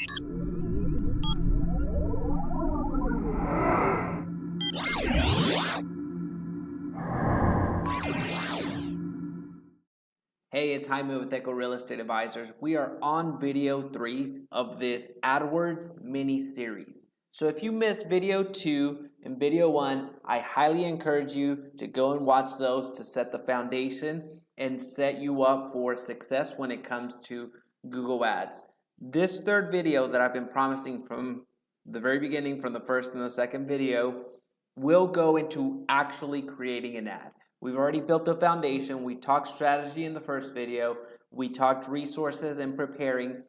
Hey, it's Jaime with Echo Real Estate Advisors. We are on video 3 of this AdWords mini-series. So if you missed video 2 and video 1, I highly encourage you to go and watch those to set the foundation and set you up for success when it comes to Google Ads. This third video that I've been promising from the very beginning, from the first and the second video, will go into actually creating an ad. We've already built the foundation. We talked strategy in the first video. We talked resources and preparing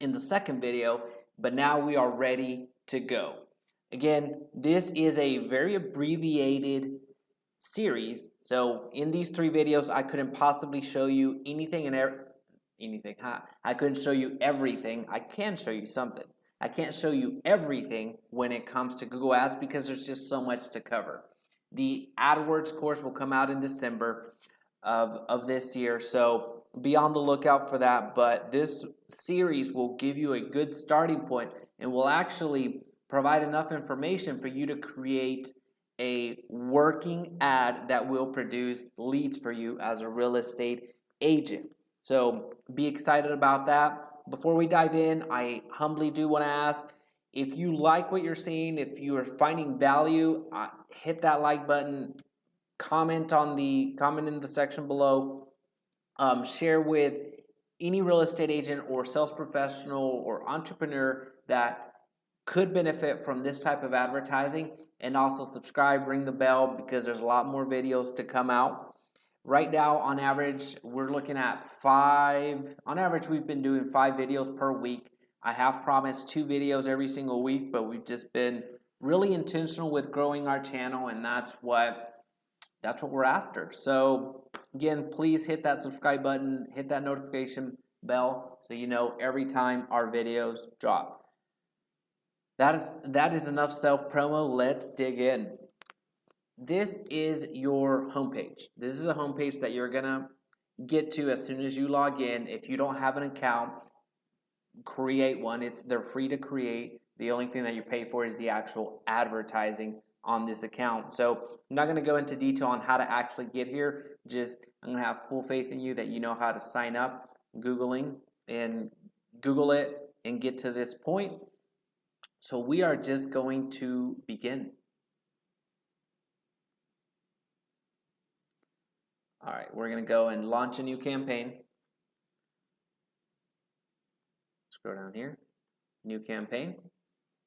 in the second video, but now we are ready to go. Again, this is a very abbreviated series. So in these 3 videos, I couldn't possibly show you anything and anything. I couldn't show you everything. I can show you something. I can't show you everything when it comes to Google Ads because there's just so much to cover. The AdWords course will come out in December of this year, so be on the lookout for that. But this series will give you a good starting point and will actually provide enough information for you to create a working ad that will produce leads for you as a real estate agent. So be excited about that. Before we dive in, I humbly do want to ask, if you like what you're seeing, if you are finding value, hit that like button, comment in the section below, share with any real estate agent or sales professional or entrepreneur that could benefit from this type of advertising, and also subscribe, ring the bell, because there's a lot more videos to come out. Right now, on average, we're looking at 5. On average, we've been doing 5 videos per week. I have promised 2 videos every single week, but we've just been really intentional with growing our channel, and that's what we're after. So again, please hit that subscribe button, hit that notification bell so you know every time our videos drop. That is enough self-promo. Let's dig in. This is your homepage. This is the homepage that you're gonna get to as soon as you log in. If you don't have an account, create one. They're free to create. The only thing that you pay for is the actual advertising on this account. So I'm not going to go into detail on how to actually get here. I'm going to have full faith in you that you know how to sign up, Google it and get to this point. So we are just going to begin. All right, we're going to go and launch a new campaign. Scroll down here, new campaign.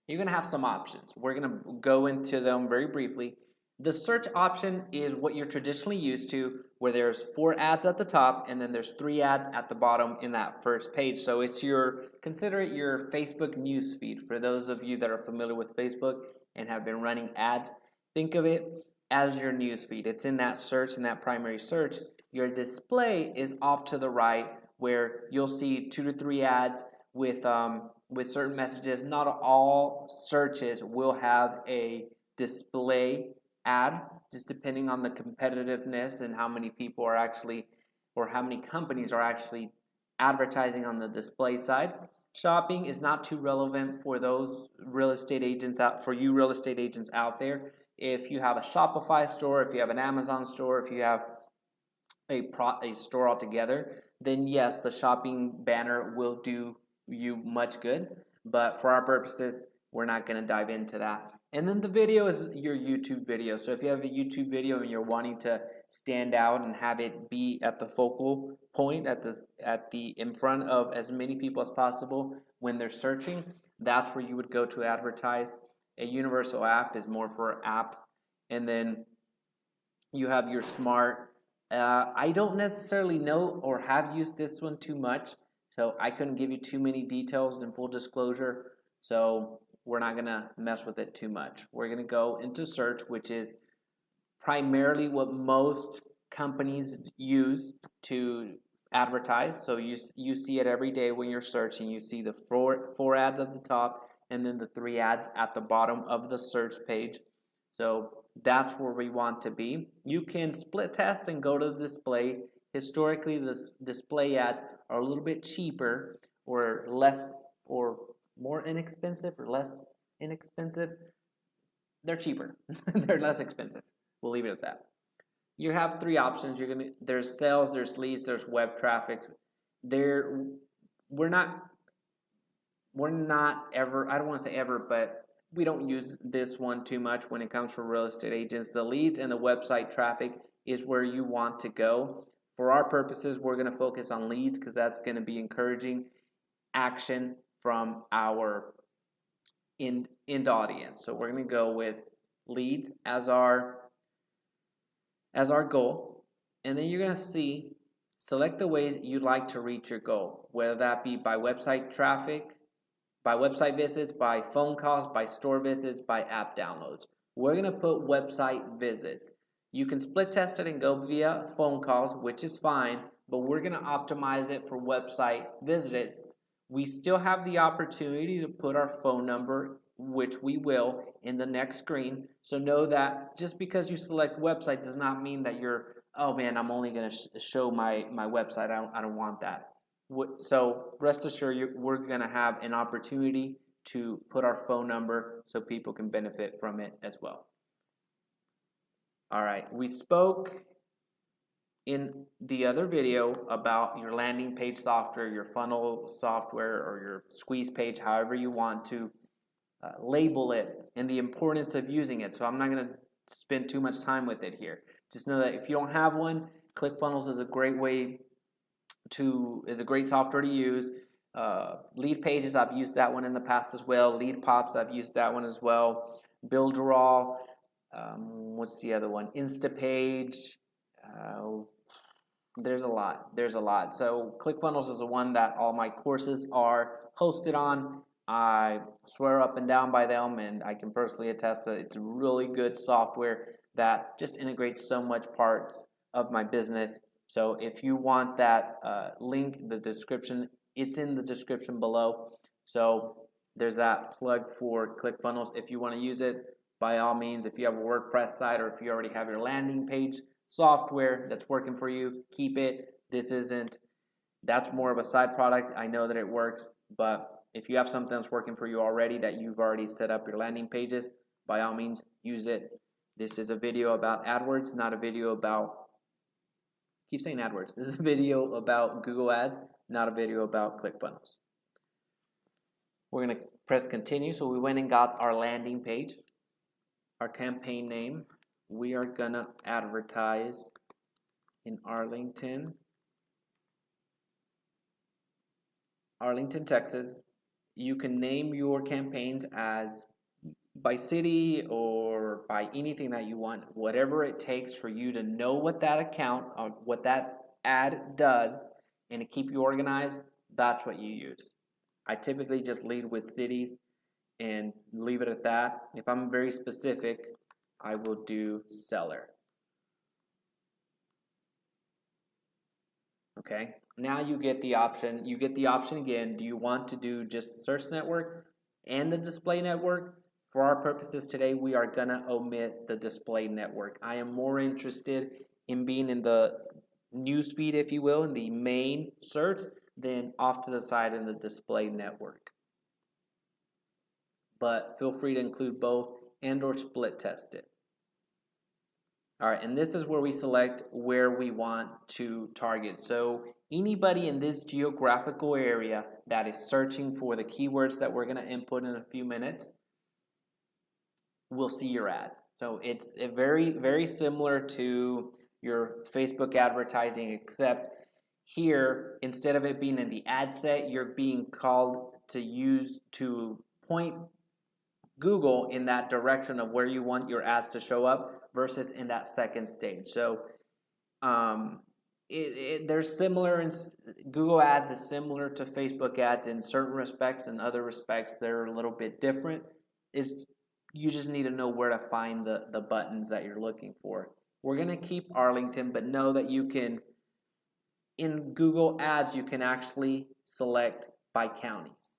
You're going to have some options. We're going to go into them very briefly. The search option is what you're traditionally used to, where there's 4 ads at the top and then there's 3 ads at the bottom in that first page. So it's consider it your Facebook newsfeed. For those of you that are familiar with Facebook and have been running ads, think of it as your newsfeed. It's in that search, in that primary search. Your display is off to the right, where you'll see 2 to 3 ads with certain messages. Not all searches will have a display ad, just depending on the competitiveness and how many people are actually, or how many companies are actually advertising on the display side. Shopping is not too relevant for those real estate agents for you real estate agents out there. If you have a Shopify store, if you have an Amazon store, if you have a store altogether, then yes, the shopping banner will do you much good, but for our purposes, we're not going to dive into that. And then the video is your YouTube video. So if you have a YouTube video and you're wanting to stand out and have it be at the focal point, in front of as many people as possible when they're searching, that's where you would go to advertise. A universal app is more for apps, and then you have your smart. I don't necessarily know or have used this one too much, so I couldn't give you too many details in full disclosure, so we're not going to mess with it too much. We're going to go into search, which is primarily what most companies use to advertise. So you see it every day when you're searching. You see the four ads at the top and then the 3 ads at the bottom of the search page. So that's where we want to be. You can split test and go to the display. Historically, the display ads are a little bit cheaper or less or more inexpensive or less inexpensive. They're cheaper. They're less expensive. We'll leave it at that. You have three options. There's sales, there's leads, there's web traffic. We're not ever, I don't want to say ever, but we don't use this one too much when it comes for real estate agents. The leads and the website traffic is where you want to go. For our purposes, we're going to focus on leads because that's going to be encouraging action from our end audience. So we're going to go with leads as our goal. And then you're going to see, select the ways you'd like to reach your goal, whether that be by website traffic, by website visits, by phone calls, by store visits, by app downloads. We're going to put website visits. You can split test it and go via phone calls, which is fine, but we're going to optimize it for website visits. We still have the opportunity to put our phone number, which we will, in the next screen. So know that just because you select website does not mean that you're, oh man, I'm only going to show my website. I don't want that. So rest assured, we're going to have an opportunity to put our phone number so people can benefit from it as well. All right, we spoke in the other video about your landing page software, your funnel software, or your squeeze page, however you want to label it, and the importance of using it. So I'm not going to spend too much time with it here. Just know that if you don't have one, ClickFunnels is a great software to use. Lead Pages, I've used that one in the past as well. Lead Pops, I've used that one as well. Builderall, what's the other one? Instapage. There's a lot. So ClickFunnels is the one that all my courses are hosted on. I swear up and down by them, and I can personally attest to it. It's a really good software that just integrates so much parts of my business. So if you want that link, the description, it's in the description below. So there's that plug for ClickFunnels. If you want to use it, by all means, if you have a WordPress site or if you already have your landing page software that's working for you, keep it. That's more of a side product. I know that it works, but if you have something that's working for you already, that you've already set up your landing pages, by all means, use it. This is a video about AdWords, not a video about, keep saying AdWords. This is a video about Google Ads, not a video about ClickFunnels. We're going to press continue. So we went and got our landing page, our campaign name. We are going to advertise in Arlington, Texas. You can name your campaigns as by city or by anything that you want, whatever it takes for you to know what that account, what that ad does, and to keep you organized, that's what you use. I typically just lead with cities and leave it at that. If I'm very specific, I will do seller. Okay, now you get the option. You get the option again. Do you want to do just search network and the display network? For our purposes today, we are going to omit the display network. I am more interested in being in the news feed, if you will, in the main search, than off to the side in the display network. But feel free to include both and or split test it. All right, and this is where we select where we want to target. So anybody in this geographical area that is searching for the keywords that we're going to input in a few minutes will see your ad. So it's very, very similar to your Facebook advertising, except here, instead of it being in the ad set, you're being called to point Google in that direction of where you want your ads to show up versus in that second stage. So they're similar, in Google Ads is similar to Facebook ads in certain respects. In other respects, they're a little bit different. You just need to know where to find the buttons that you're looking for. We're going to keep Arlington, but know that you can, in Google Ads, you can actually select by counties.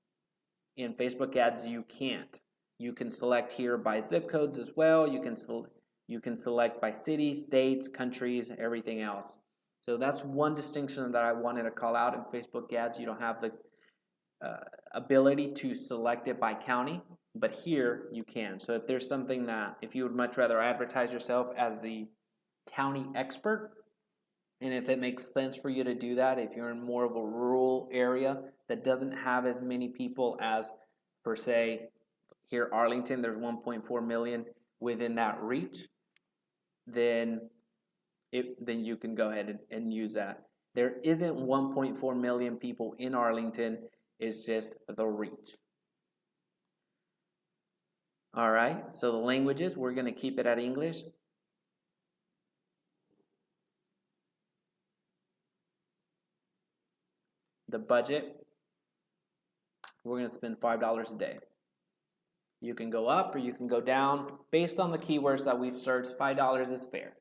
In Facebook ads, you can't. You can select here by zip codes as well. You can select by city, states, countries, everything else. So that's one distinction that I wanted to call out. In Facebook ads, you don't have ability to select it by county, but here you can. So if there's something that, if you would much rather advertise yourself as the county expert, and if it makes sense for you to do that, if you're in more of a rural area that doesn't have as many people as, per se, here Arlington, there's 1.4 million within that reach, then you can go ahead and use that. There isn't 1.4 million people in Arlington, it's just the reach. All right, so the languages, we're going to keep it at English. The budget, we're going to spend $5 a day. You can go up or you can go down based on the keywords that we've searched. $5 is fair.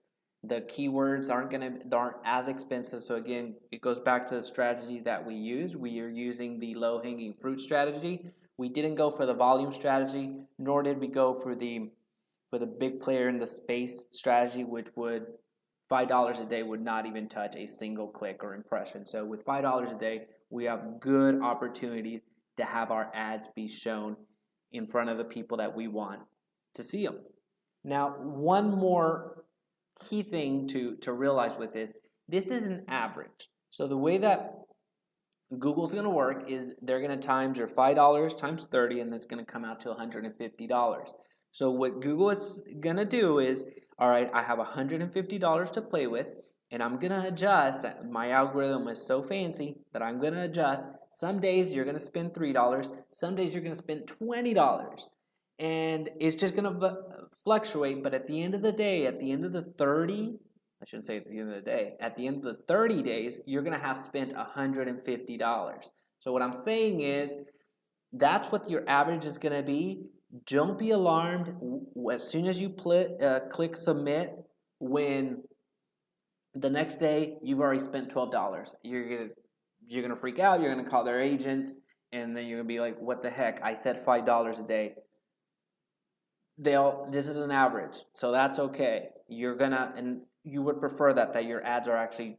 The keywords aren't as expensive. So again, it goes back to the strategy that we use. We are using the low-hanging fruit strategy. We didn't go for the volume strategy, nor did we go for the big player in the space strategy, which would $5 a day would not even touch a single click or impression. So with $5 a day, we have good opportunities to have our ads be shown in front of the people that we want to see them. Now, one more key thing to realize with this is an average. So the way that Google's going to work is they're going to times your $5 times 30, and that's going to come out to $150. So what Google is going to do is, all right, I have $150 to play with, and I'm going to adjust. My algorithm is so fancy that I'm going to adjust. Some days you're going to spend $3. Some days you're going to spend $20. And it's just going to fluctuate. But at the end of the day, at the end of the 30, I shouldn't say at the end of the day, at the end of the 30 days, you're going to have spent $150. So what I'm saying is that's what your average is going to be. Don't be alarmed as soon as you click submit when the next day you've already spent $12. You're gonna freak out. You're gonna call their agents, and then you're gonna be like, "What the heck? I said $5 a day." This is an average, so that's okay. And you would prefer that your ads are actually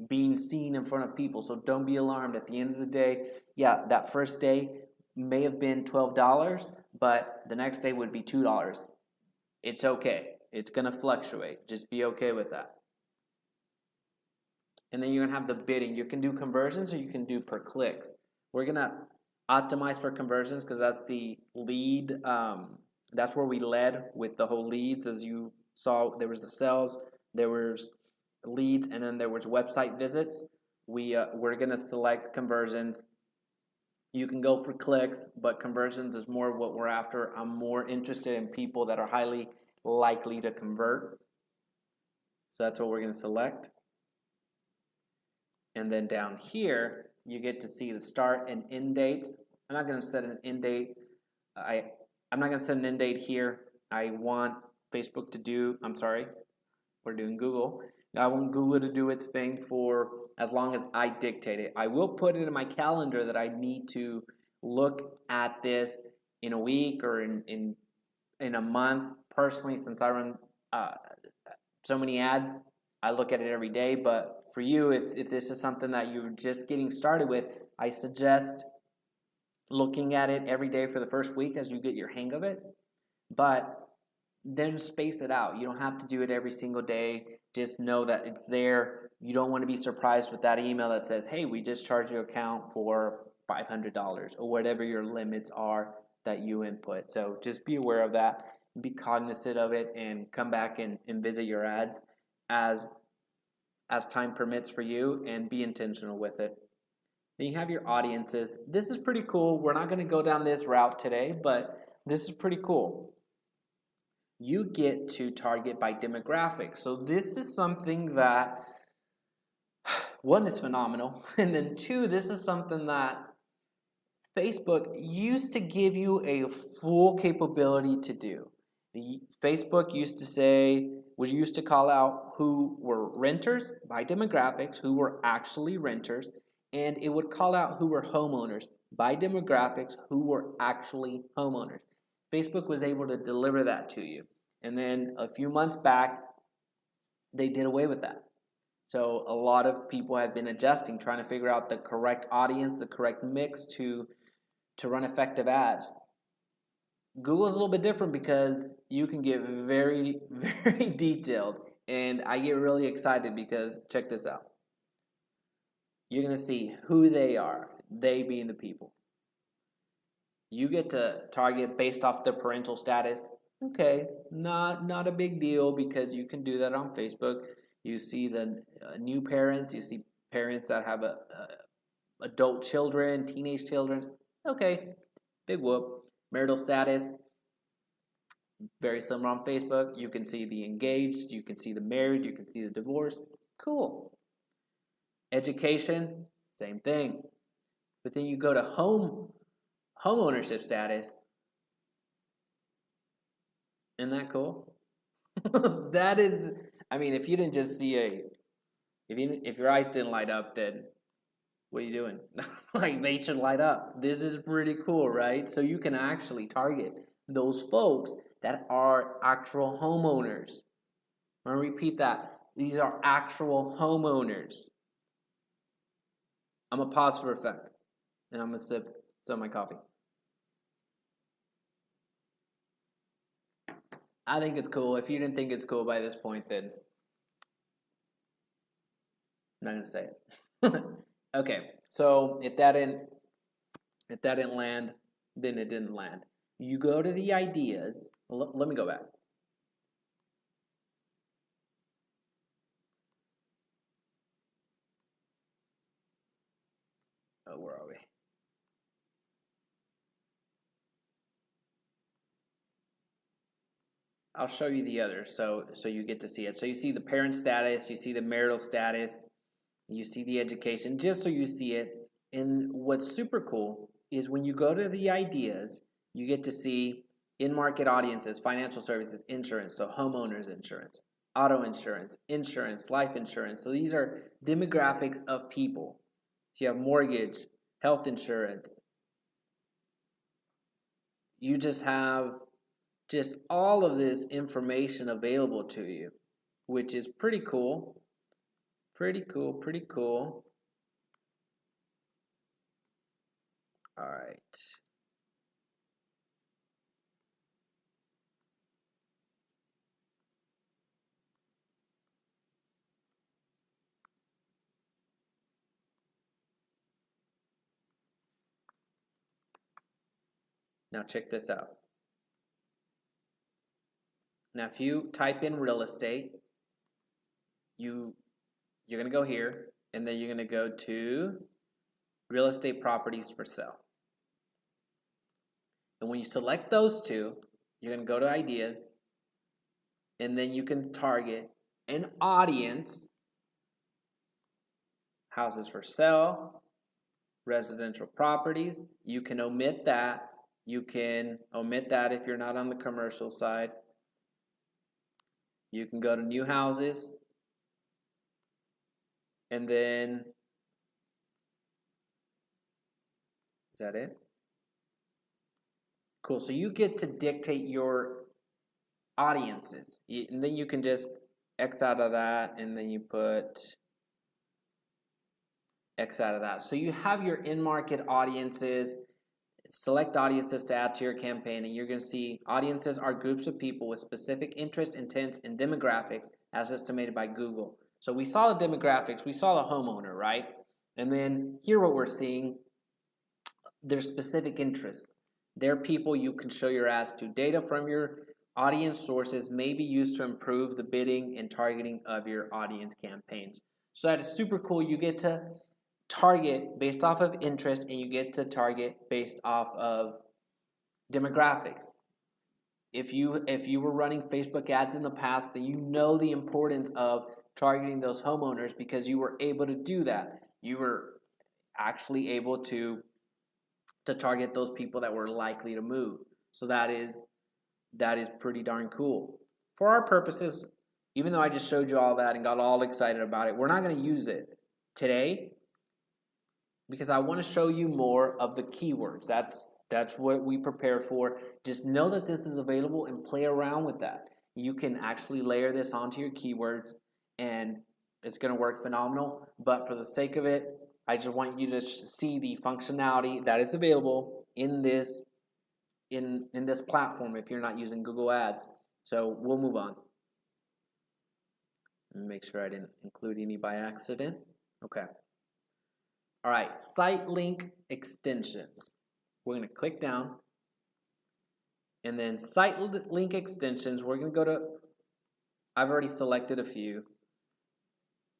being seen in front of people. So don't be alarmed. At the end of the day, yeah, that first day may have been $12, but the next day would be $2. It's okay. It's gonna fluctuate. Just be okay with that. And then you're going to have the bidding. You can do conversions or you can do per clicks. We're going to optimize for conversions because that's the lead. That's where we led with the whole leads. As you saw, there was the sales, there was leads, and then there was website visits. We're going to select conversions. You can go for clicks, but conversions is more what we're after. I'm more interested in people that are highly likely to convert. So that's what we're going to select. And then down here, you get to see the start and end dates. I'm not going to set an end date. I'm not going to set an end date here. I want Facebook to do, we're doing Google. I want Google to do its thing for as long as I dictate it. I will put it in my calendar that I need to look at this in a week or in a month. Personally, since I run so many ads, I look at it every day, but for you, if this is something that you're just getting started with, I suggest looking at it every day for the first week as you get your hang of it, but then space it out. You don't have to do it every single day. Just know that it's there. You don't want to be surprised with that email that says, hey, we just charged your account for $500 or whatever your limits are that you input. So just be aware of that, be cognizant of it, and come back and visit your ads as time permits for you, and be intentional with it. Then you have your audiences. This is pretty cool. We're not going to go down this route today, but this is pretty cool. You get to target by demographics. So this is something that, one, is phenomenal, and then two, this is something that Facebook used to give you a full capability to do. Facebook used to call out who were renters by demographics, who were actually renters, and it would call out who were homeowners by demographics, who were actually homeowners. Facebook was able to deliver that to you. And then a few months back, they did away with that. So a lot of people have been adjusting, trying to figure out the correct audience, the correct mix to to run effective ads. Google's a little bit different because you can get very, very detailed. And I get really excited because check this out. You're going to see who they are, they being the people. You get to target based off their parental status. Okay, not a big deal because you can do that on Facebook. You see the new parents, you see parents that have adult children, teenage children. Okay, big whoop. Marital status, very similar on Facebook. You can see the engaged, you can see the married, you can see the divorced. Cool. Education, same thing. But then you go to home ownership status. Isn't that cool? That is, I mean, if you didn't just see if your eyes didn't light up, then what are you doing? Like, they should light up. This is pretty cool, right? So you can actually target those folks that are actual homeowners. I'm going to repeat that. These are actual homeowners. I'm going to pause for effect, and I'm going to sip some of my coffee. I think it's cool. If you didn't think it's cool by this point, then I'm not going to say it. Okay, so if that didn't land, then it didn't land. You go to the ideas. Let me go back. Oh, where are we? I'll show you the others so you get to see it. So you see the parent status, you see the marital status, you see the education, just so you see it. And what's super cool is when you go to the ideas, you get to see in-market audiences, financial services, insurance, so homeowners insurance, auto insurance, life insurance. So these are demographics of people. So you have mortgage, health insurance. You just have all of this information available to you, which is pretty cool. Pretty cool. All right. Now check this out. Now if you type in real estate, you're going to go here, and then you're going to go to real estate properties for sale. And when you select those two, you're going to go to ideas, and then you can target an audience, houses for sale, residential properties. You can omit that. You can omit that if you're not on the commercial side. You can go to new houses, and then, is that it? Cool. So you get to dictate your audiences, and then you can just X out of that, and then you put X out of that. So you have your in-market audiences. Select audiences to add to your campaign, and you're going to see audiences are groups of people with specific interests, intents, and demographics as estimated by Google. So we saw the demographics, we saw the homeowner, right? And then here what we're seeing, their specific interests. They're people you can show your ads to. Data from your audience sources may be used to improve the bidding and targeting of your audience campaigns. So that is super cool. You get to target based off of interest, and you get to target based off of demographics. If you were running Facebook ads in the past, then you know the importance of targeting those homeowners because you were able to do that. You were actually able to target those people that were likely to move. So that is pretty darn cool. For our purposes, even though I just showed you all that and got all excited about it, we're not going to use it today because I want to show you more of the keywords. That's what we prepare for. Just know that this is available and play around with that. You can actually layer this onto your keywords, and it's going to work phenomenal. But for the sake of it, I just want you to see the functionality that is available in this platform if you're not using Google Ads. So we'll move on. Make sure I didn't include any by accident. Okay. All right, Sitelink Extensions. We're going to click down, and then Sitelink Extensions, we're going to go to, I've already selected a few,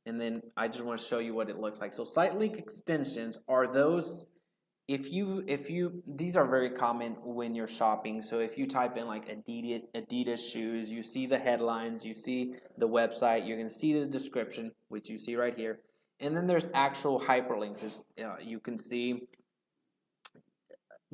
and then I just want to show you what it looks like. So Sitelink Extensions are those, these are very common when you're shopping. So if you type in like Adidas shoes, you see the headlines, you see the website, you're going to see the description, which you see right here. And then there's actual hyperlinks. You can see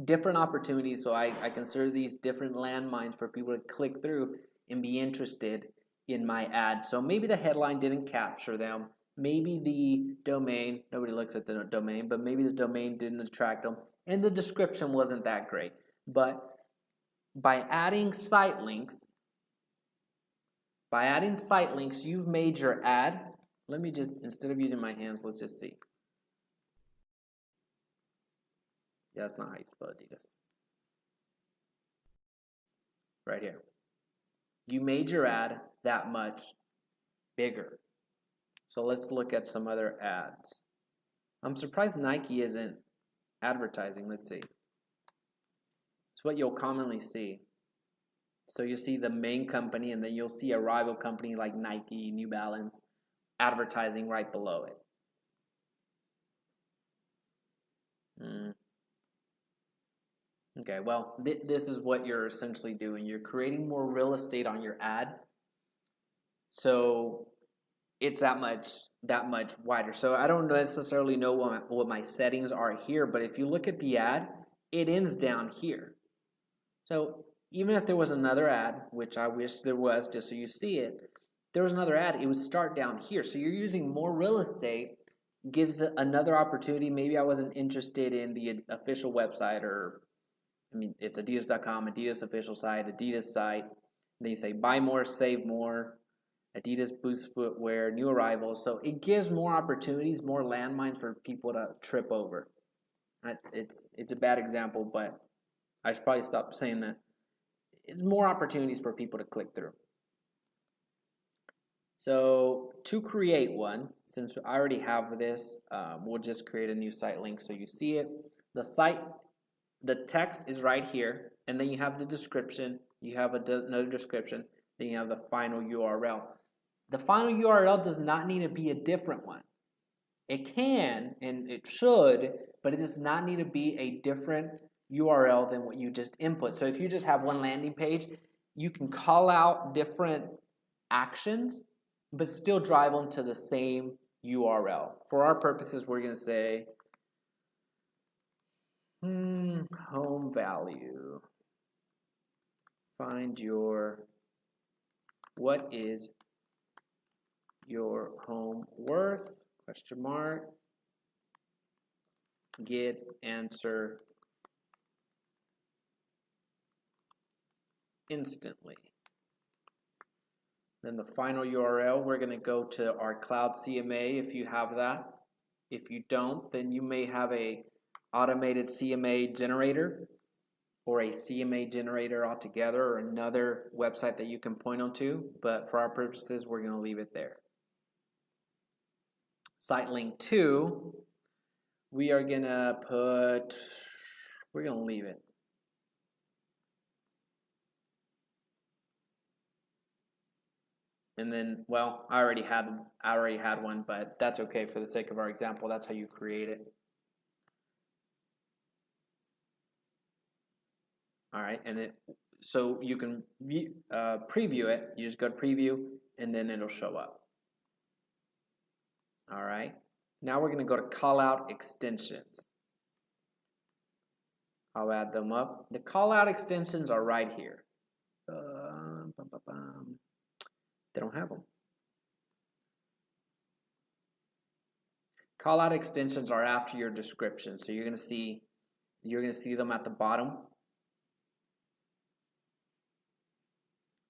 different opportunities. So I consider these different landmines for people to click through and be interested in my ad. So maybe the headline didn't capture them. Maybe the domain, nobody looks at the domain, but maybe the domain didn't attract them. And the description wasn't that great. But by adding site links, you've made your ad. Let me just, instead of using my hands, let's just see. Yeah, that's not how you spell Adidas. Right here. You made your ad that much bigger. So let's look at some other ads. I'm surprised Nike isn't advertising. Let's see. It's what you'll commonly see. So you see the main company, and then you'll see a rival company like Nike, New Balance, advertising right below it. Okay, well, this is what you're essentially doing. You're creating more real estate on your ad, so it's that much wider. So I don't necessarily know what my settings are here, but if you look at the ad, it ends down here. So even if there was another ad, which I wish there was, just so you see it, there was another ad, it would start down here. So you're using more real estate, gives another opportunity. Maybe I wasn't interested in the official website, or I mean, it's Adidas.com, Adidas official site, Adidas site. And then you say buy more, save more, Adidas Boost footwear, new arrivals. So it gives more opportunities, more landmines for people to trip over. It's a bad example, but I should probably stop saying that. It's more opportunities for people to click through. So to create one, since I already have this, we'll just create a new site link so you see it. The text is right here, and then you have the description, you have another description, then you have the final URL. The final URL does not need to be a different one. It can, and it should, but it does not need to be a different URL than what you just input. So if you just have one landing page, you can call out different actions, but still drive them to the same URL. For our purposes, we're going to say home value. What is your home worth? Question mark. Get answer instantly. Then the final URL, we're going to go to our cloud CMA if you have that. If you don't, then you may have a automated CMA generator, or a CMA generator altogether, or another website that you can point them to, but for our purposes, we're going to leave it there. Site link 2, we're going to leave it. And then, well, I already had one, but that's okay for the sake of our example. That's how you create it. All right, and so you can preview it. You just go to preview, and then it'll show up. All right, now we're going to go to call out extensions. I'll add them up. The call out extensions are right here. They don't have them. Call out extensions are after your description, so you're going to see them at the bottom.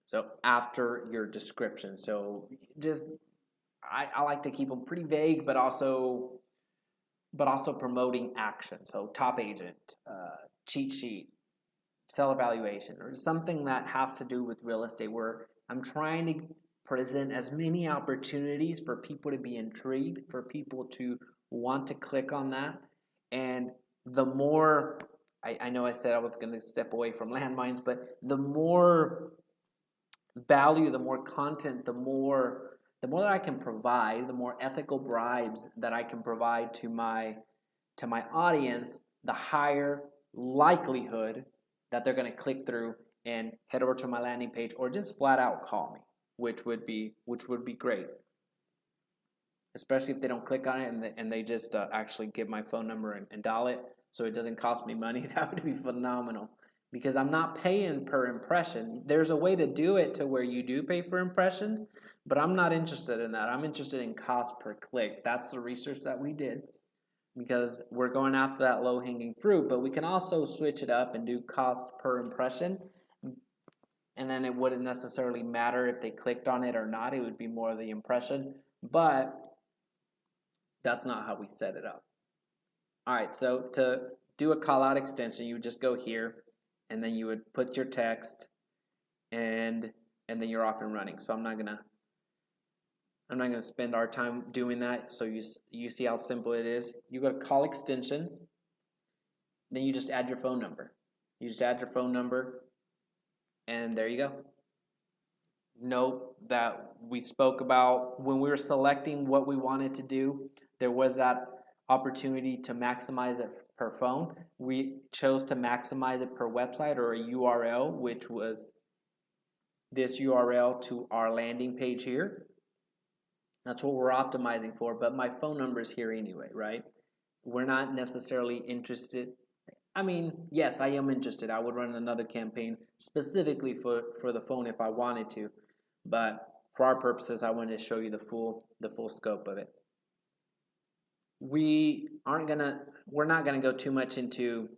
So after your description. So just I like to keep them pretty vague, but also promoting action. So top agent, cheat sheet, sell evaluation, or something that has to do with real estate, where I'm trying to present as many opportunities for people to be intrigued, for people to want to click on that. And the more, I know I said I was going to step away from landmines, but the more value, the more content, the more that I can provide, the more ethical bribes that I can provide to my audience, the higher likelihood that they're going to click through and head over to my landing page, or just flat out call me, which would be great. Especially if they don't click on it and they just actually give my phone number and dial it, so it doesn't cost me money. That would be phenomenal, because I'm not paying per impression. There's a way to do it to where you do pay for impressions, but I'm not interested in that. I'm interested in cost per click. That's the research that we did, because we're going after that low-hanging fruit, but we can also switch it up and do cost per impression, and then it wouldn't necessarily matter if they clicked on it or not. It would be more of the impression, but that's not how we set it up. All right, so to do a call-out extension, you would just go here, and then you would put your text, and then you're off and running. So I'm not gonna spend our time doing that. So you see how simple it is. You go to call extensions, then you just add your phone number. You just add your phone number, and there you go. Note that we spoke about when we were selecting what we wanted to do, there was that opportunity to maximize it per phone. We chose to maximize it per website, or a URL, which was this URL to our landing page here. That's what we're optimizing for, but my phone number is here anyway, right? We're not necessarily interested. I mean, yes, I am interested. I would run another campaign specifically for the phone if I wanted to, but for our purposes, I wanted to show you the full scope of it. We're not gonna go too much into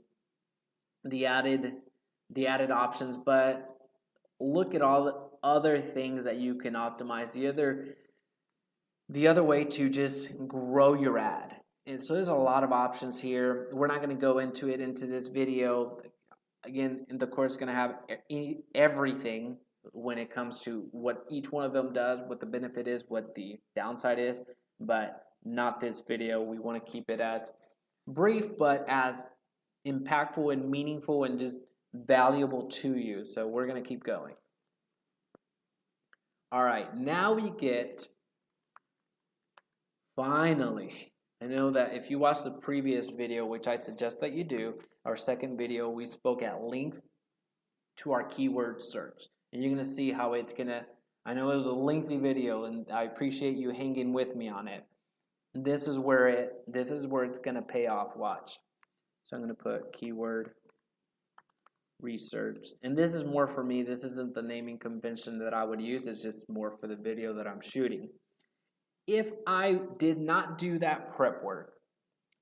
the added options, but look at all the other things that you can optimize. The other way to just grow your ad. And so there's a lot of options here. We're not going to go into this video. Again, the course is going to have everything when it comes to what each one of them does, what the benefit is, what the downside is, but not this video. We want to keep it as brief, but as impactful and meaningful and just valuable to you. So we're going to keep going. All right, now we get, finally, I know that if you watch the previous video, which I suggest that you do, our second video, we spoke at length to our keyword search. And you're going to see how it's going to, I know it was a lengthy video, and I appreciate you hanging with me on it. This is where it's going to pay off. Watch. So I'm going to put keyword research. And this is more for me. This isn't the naming convention that I would use. It's just more for the video that I'm shooting. If I did not do that prep work,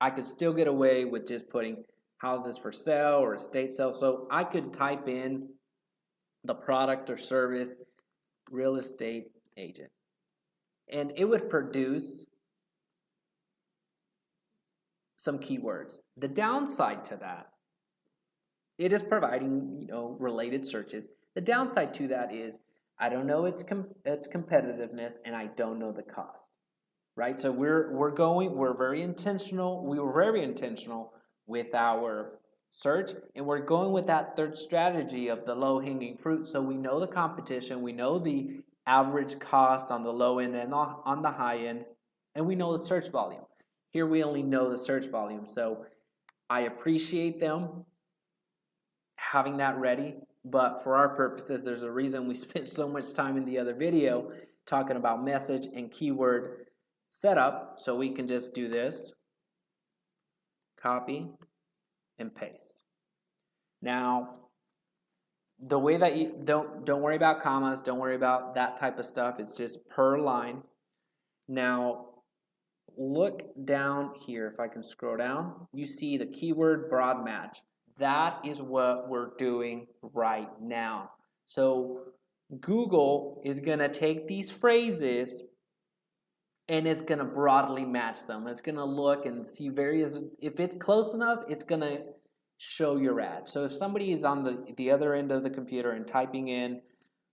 I could still get away with just putting houses for sale or estate sale. So I could type in the product or service real estate agent, and it would produce some keywords. The downside to that, it is providing, related searches. The downside to that is I don't know its competitiveness, and I don't know the cost. Right? So we were very intentional with our search, and we're going with that third strategy of the low-hanging fruit. So we know the competition, we know the average cost on the low end and on the high end, and we know the search volume. Here we only know the search volume, so I appreciate them having that ready, but for our purposes, there's a reason we spent so much time in the other video talking about message and keyword setup. So we can just do this, copy and paste. Now, the way that you don't worry about commas, don't worry about that type of stuff. It's just per line. Now, look down here. If I can scroll down, you see the keyword broad match. That is what we're doing right now. So Google is going to take these phrases and it's going to broadly match them. It's going to look and see various, if it's close enough, it's going to show your ad. So if somebody is on the other end of the computer and typing in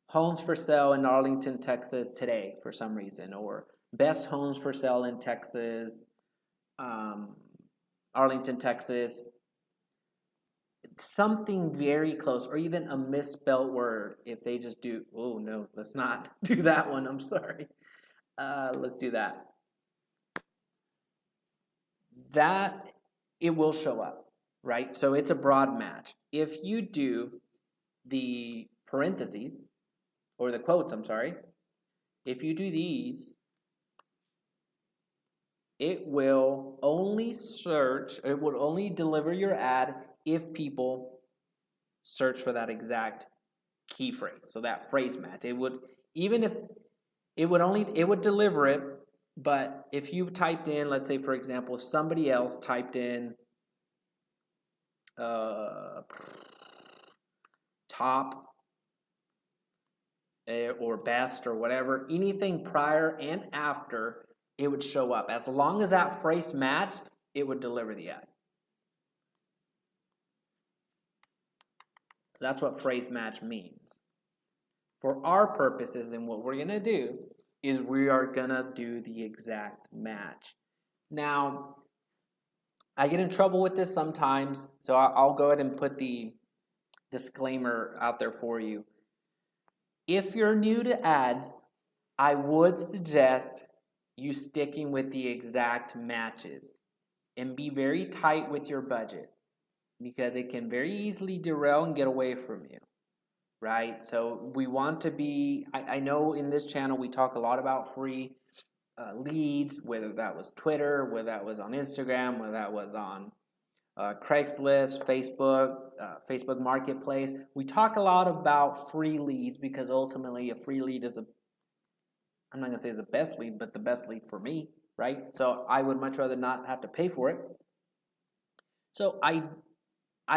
homes for sale in Arlington, Texas today for some reason, or best homes for sale in Texas, Arlington, Texas, something very close, or even a misspelled word, if they just do, oh no, let's not do that one, I'm sorry. Let's do that. That, it will show up, right? So it's a broad match. If you do the parentheses, or the quotes, I'm sorry, if you do these, it will only search, it would only deliver your ad if people search for that exact key phrase. So that phrase match. It would, even if it would deliver it, but if you typed in, let's say for example, if somebody else typed in top or best or whatever, anything prior and after, it would show up. As long as that phrase matched, it would deliver the ad. That's what phrase match means. For our purposes, and what we're going to do is we are going to do the exact match. Now, I get in trouble with this sometimes, so I'll go ahead and put the disclaimer out there for you. If you're new to ads, I would suggest you sticking with the exact matches and be very tight with your budget, because it can very easily derail and get away from you, right? So we want to be, I know in this channel we talk a lot about free leads, whether that was Twitter, whether that was on Instagram, whether that was on Craigslist, Facebook Marketplace. We talk a lot about free leads because ultimately a free lead is I'm not going to say the best lead, but the best lead for me, right? So I would much rather not have to pay for it. So I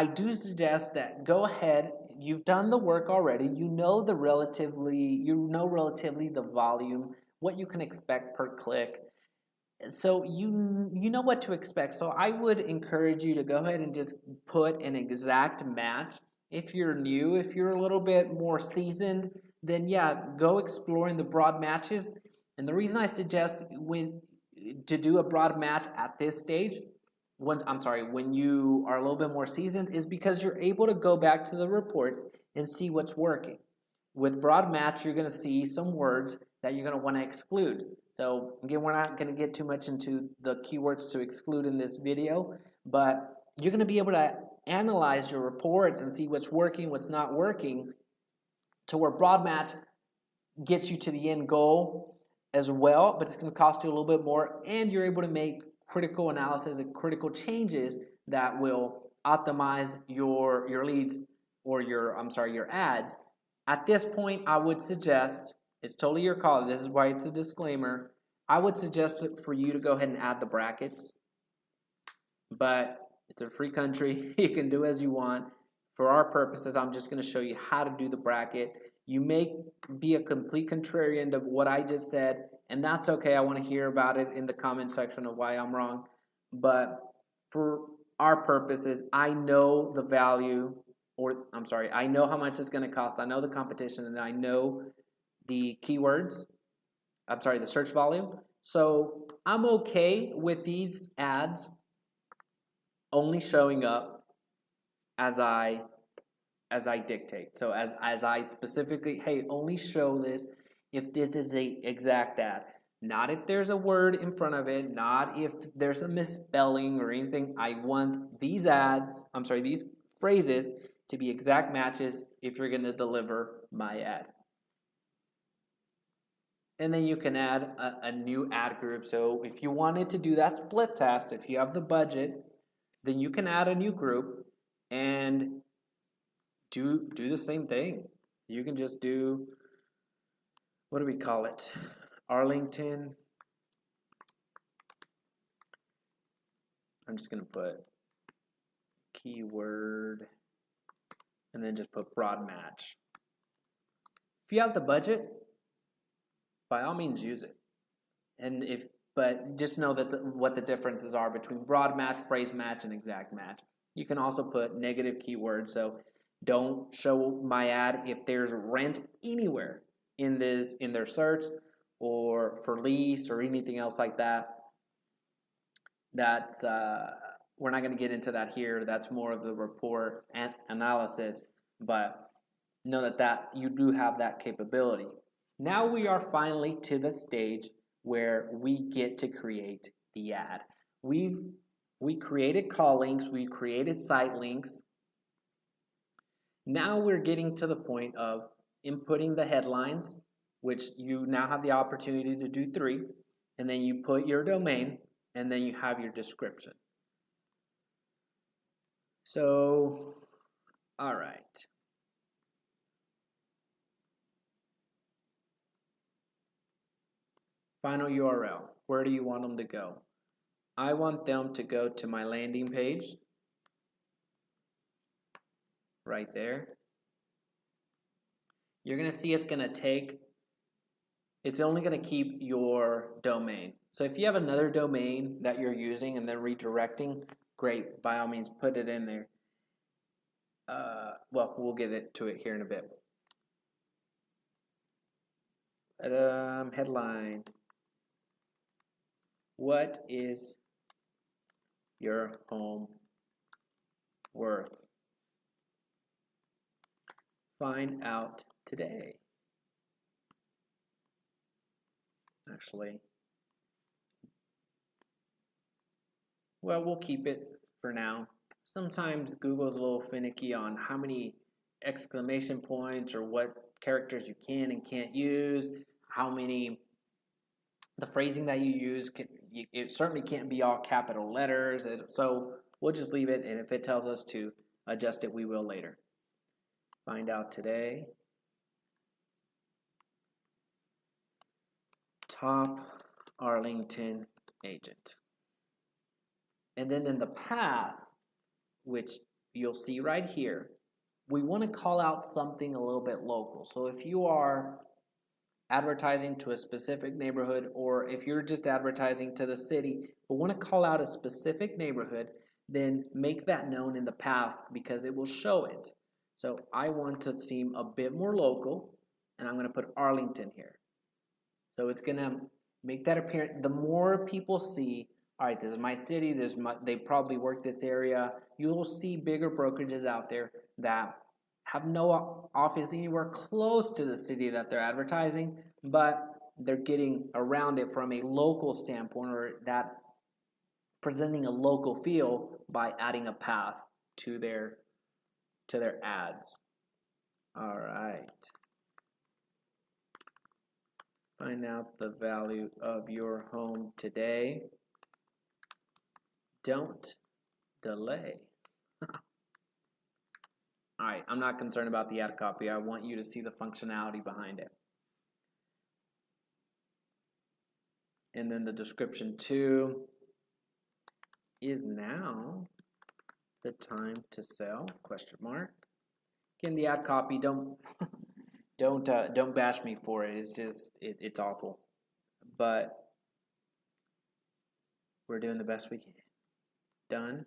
do suggest that go ahead, you've done the work already, you know relatively the volume, what you can expect per click. So you know what to expect. So I would encourage you to go ahead and just put an exact match. If you're new, if you're a little bit more seasoned, then yeah, go exploring the broad matches. And the reason I suggest to do a broad match at this stage, when you are a little bit more seasoned, is because you're able to go back to the reports and see what's working. With broad match, you're going to see some words that you're going to want to exclude. So again, we're not going to get too much into the keywords to exclude in this video, but you're going to be able to analyze your reports and see what's working, what's not working, to where broad match gets you to the end goal as well, but it's going to cost you a little bit more, and you're able to make critical analysis and critical changes that will optimize your leads or your ads. At this point, I would suggest, it's totally your call, this is why it's a disclaimer, I would suggest for you to go ahead and add the brackets, but it's a free country, you can do as you want. For our purposes, I'm just going to show you how to do the bracket. You may be a complete contrarian to what I just said, and that's okay. I want to hear about it in the comment section of why I'm wrong. But for our purposes, I know the value, I know how much it's going to cost. I know the competition, and I know the keywords. The search volume. So I'm okay with these ads only showing up as I dictate. So as I specifically, hey, only show this if this is a exact ad. Not if there's a word in front of it, not if there's a misspelling or anything. I want these these phrases to be exact matches if you're going to deliver my ad. And then you can add a new ad group. So if you wanted to do that split test, if you have the budget, then you can add a new group and do the same thing. You can just do, what do we call it? Arlington. I'm just going to put keyword and then just put broad match. If you have the budget, by all means use it. But just know that what the differences are between broad match, phrase match, and exact match. You can also put negative keywords, so don't show my ad if there's rent anywhere in their search or for lease or anything else like that. That's we're not going to get into that here. That's more of the report and analysis, but know that you do have that capability. Now we are finally to the stage where we get to create the ad. We created call links, we created site links. Now we're getting to the point of inputting the headlines, which you now have the opportunity to do 3, and then you put your domain, and then you have your description. So, all right. Final URL. Where do you want them to go? I want them to go to my landing page. Right there. You're going to see it's only going to keep your domain. So if you have another domain that you're using and then redirecting, great, by all means put it in there. Well, we'll get to it here in a bit. Headline. What is your home worth? Find out today. Actually, well, we'll keep it for now. Sometimes Google's a little finicky on how many exclamation points or what characters you can and can't use, how many, the phrasing that you use, it certainly can't be all capital letters. So we'll just leave it, and if it tells us to adjust it, we will later. Find out today. Top Arlington agent. And then in the path, which you'll see right here, we want to call out something a little bit local. So if you are advertising to a specific neighborhood, or if you're just advertising to the city but want to call out a specific neighborhood, then make that known in the path because it will show it. So I want to seem a bit more local, and I'm going to put Arlington here. So it's going to make that apparent. The more people see, all right, this is my city, they probably work this area, you will see bigger brokerages out there that have no office anywhere close to the city that they're advertising, but they're getting around it from a local standpoint, or that presenting a local feel by adding a path to their ads. All right. Find out the value of your home today. Don't delay. All right, I'm not concerned about the ad copy. I want you to see the functionality behind it. And then the description 2 is now the time to sell, question mark. Again, the ad copy, don't bash me for it. It's just, it's awful. But we're doing the best we can. Done.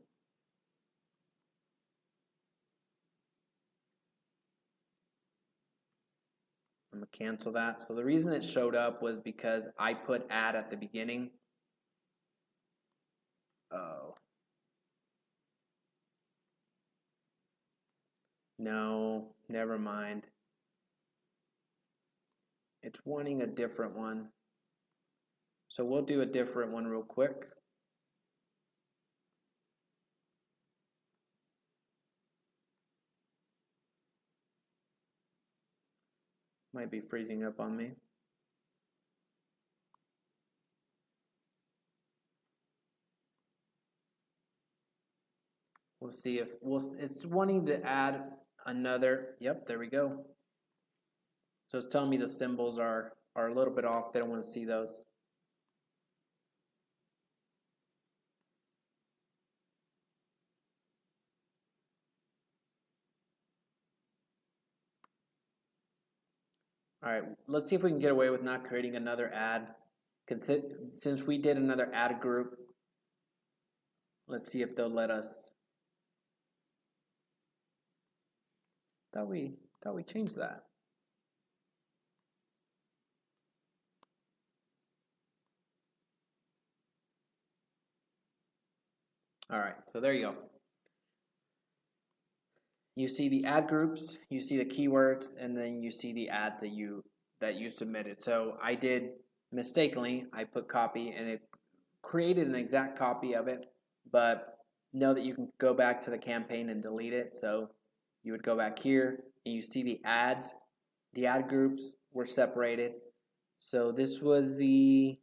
I'm going to cancel that. So the reason it showed up was because I put ad at the beginning. Oh. No, never mind. It's wanting a different one. So we'll do a different one real quick. Might be freezing up on me. We'll see if it's wanting to add another. Yep, there we go. So it's telling me the symbols are a little bit off. They don't want to see those. All right, let's see if we can get away with not creating another ad. Since we did another ad group, let's see if they'll let us Thought we changed that. All right, so there you go. You see the ad groups, you see the keywords, and then you see the ads that you submitted. So I did mistakenly, I put copy and it created an exact copy of it, but know that you can go back to the campaign and delete it. So you would go back here and you see the ads, the ad groups were separated. So this was the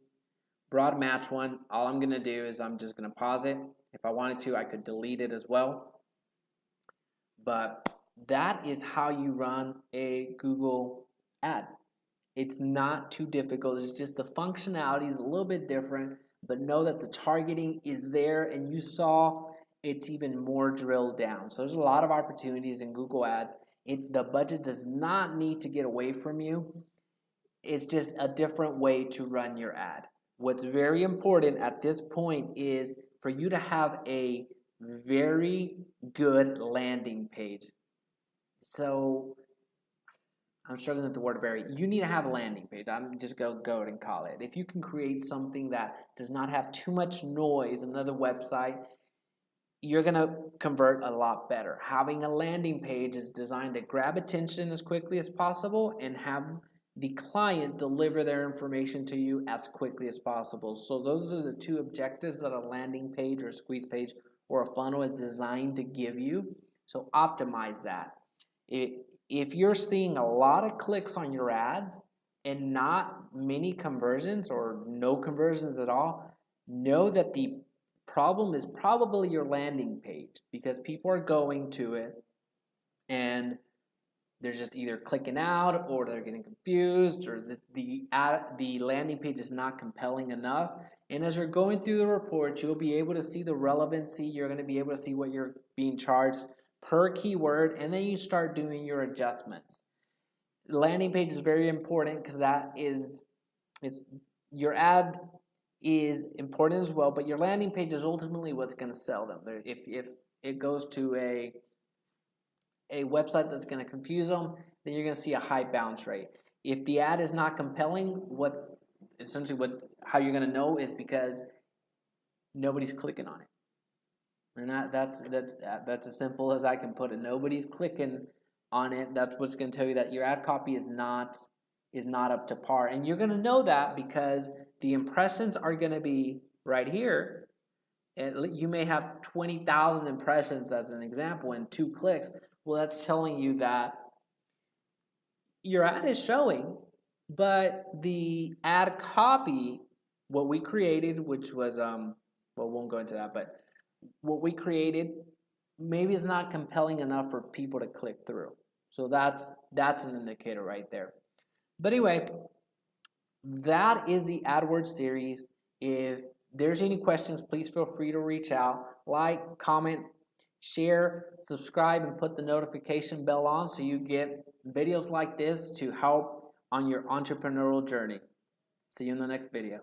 broad match one. All I'm gonna do is I'm just gonna pause it. If I wanted to, I could delete it as well. But that is how you run a Google ad. It's not too difficult. It's just the functionality is a little bit different, but know that the targeting is there, and you saw it's even more drilled down. So there's a lot of opportunities in Google Ads. The budget does not need to get away from you. It's just a different way to run your ad. What's very important at this point is for you to have a very good landing page. So I'm struggling with the word very. You need to have a landing page. I'm just going to go and call it. If you can create something that does not have too much noise, another website, you're going to convert a lot better. Having a landing page is designed to grab attention as quickly as possible and have the client deliver their information to you as quickly as possible. So those are the two objectives that a landing page or a squeeze page or a funnel is designed to give you. So optimize that. If you're seeing a lot of clicks on your ads and not many conversions or no conversions at all, know that the problem is probably your landing page, because people are going to it and they're just either clicking out or they're getting confused, or the landing page is not compelling enough. And as you're going through the report, you'll be able to see the relevancy. You're going to be able to see what you're being charged per keyword, and then you start doing your adjustments. The landing page is very important because your ad is important as well, but your landing page is ultimately what's going to sell them. If it goes to a website that's going to confuse them, then you're going to see a high bounce rate. If the ad is not compelling, how you're going to know is because nobody's clicking on it. And that's as simple as I can put it. Nobody's clicking on it. That's what's going to tell you that your ad copy is not up to par. And you're going to know that because the impressions are going to be right here. And you may have 20,000 impressions as an example and 2 clicks. Well, that's telling you that your ad is showing, but the ad copy, what we created, which was well, won't go into that, but what we created maybe is not compelling enough for people to click through. So that's an indicator right there. But anyway, that is the AdWords series. If there's any questions, please feel free to reach out. Like, comment, share, subscribe, and put the notification bell on so you get videos like this to help on your entrepreneurial journey. See you in the next video.